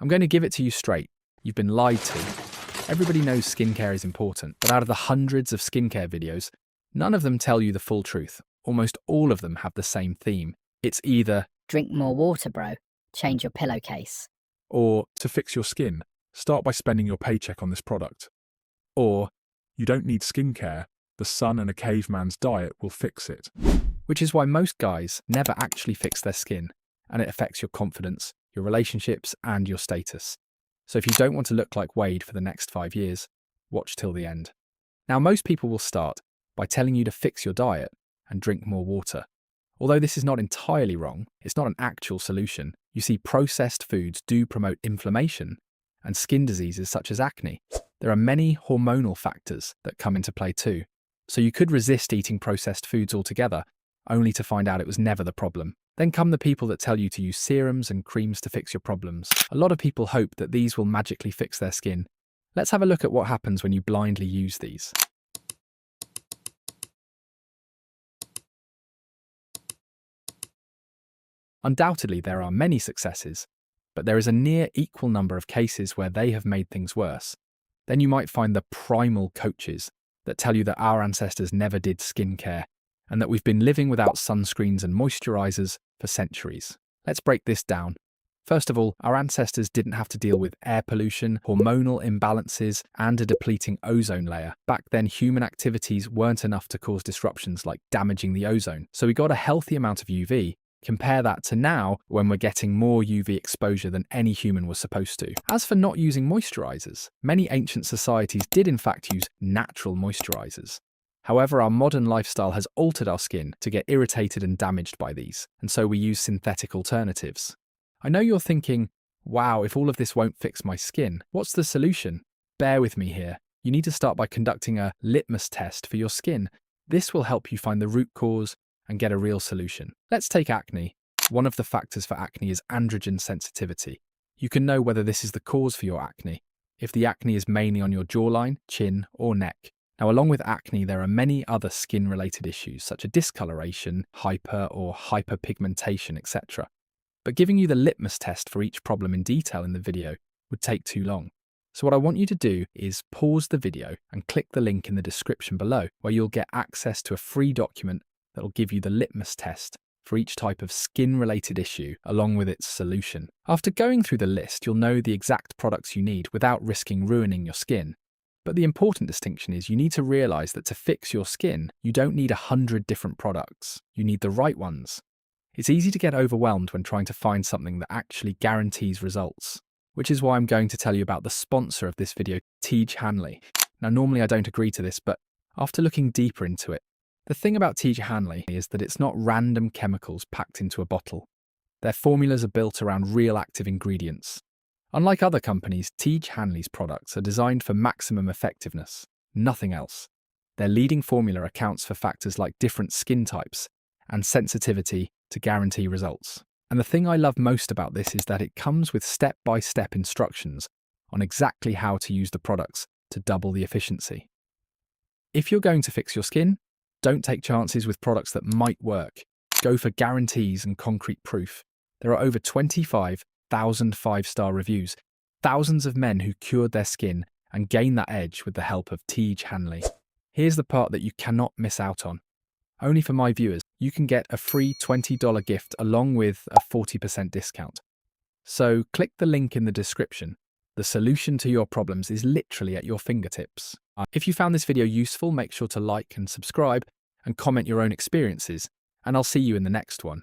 I'm going to give it to you straight. You've been lied to. Everybody knows skincare is important, but out of the hundreds of skincare videos, none of them tell you the full truth. Almost all of them have the same theme. It's either, drink more water, bro. Change your pillowcase. Or, to fix your skin, start by spending your paycheck on this product. Or, you don't need skincare, the sun and a caveman's diet will fix it. which is why most guys never actually fix their skin, and it affects your confidence, your relationships, and your status. So if you don't want to look like Wade for the next 5 years, watch till the end. Now, most people will start by telling you to fix your diet and drink more water. Although this is not entirely wrong, it's not an actual solution. You see, processed foods do promote inflammation and skin diseases such as acne. There are many hormonal factors that come into play too. So you could resist eating processed foods altogether, only to find out it was never the problem. Then come the people that tell you to use serums and creams to fix your problems. A lot of people hope that these will magically fix their skin. Let's have a look at what happens when you blindly use these. Undoubtedly, there are many successes, but there is a near equal number of cases where they have made things worse. Then you might find the primal coaches that tell you that our ancestors never did skincare and that we've been living without sunscreens and moisturizers for centuries. Let's break this down. First of all, our ancestors didn't have to deal with air pollution, hormonal imbalances, and a depleting ozone layer. Back then, human activities weren't enough to cause disruptions like damaging the ozone. So we got a healthy amount of UV. Compare that to now, when we're getting more UV exposure than any human was supposed to. As for not using moisturizers, many ancient societies did in fact use natural moisturizers. However, our modern lifestyle has altered our skin to get irritated and damaged by these, and so we use synthetic alternatives. I know you're thinking, wow, if all of this won't fix my skin, what's the solution? Bear with me here. You need to start by conducting a litmus test for your skin. This will help you find the root cause and get a real solution. Let's take acne. One of the factors for acne is androgen sensitivity. You can know whether this is the cause for your acne, if the acne is mainly on your jawline, chin, or neck. Now, along with acne, there are many other skin-related issues, such as discoloration, hyper or hyperpigmentation, etc. But giving you the litmus test for each problem in detail in the video would take too long. So what I want you to do is pause the video and click the link in the description below, where you'll get access to a free document that will give you the litmus test for each type of skin-related issue, along with its solution. After going through the list, you'll know the exact products you need without risking ruining your skin. But the important distinction is you need to realize that to fix your skin, you don't need 100 different products. You need the right ones. It's easy to get overwhelmed when trying to find something that actually guarantees results, which is why I'm going to tell you about the sponsor of this video, Tej Hanley. Now, normally I don't agree to this, but after looking deeper into it, the thing about Tej Hanley is that it's not random chemicals packed into a bottle. Their formulas are built around real active ingredients. Unlike other companies, Tej Hanley's products are designed for maximum effectiveness, nothing else. Their leading formula accounts for factors like different skin types and sensitivity to guarantee results. And the thing I love most about this is that it comes with step-by-step instructions on exactly how to use the products to double the efficiency. If you're going to fix your skin, don't take chances with products that might work. Go for guarantees and concrete proof. There are over 25,000 5-star reviews, thousands of men who cured their skin and gained that edge with the help of Tej Hanley. Here's the part that you cannot miss out on. Only for my viewers, you can get a free $20 gift along with a 40% discount. So click the link in the description. The solution to your problems is literally at your fingertips. If you found this video useful, make sure to like and subscribe and comment your own experiences, and I'll see you in the next one.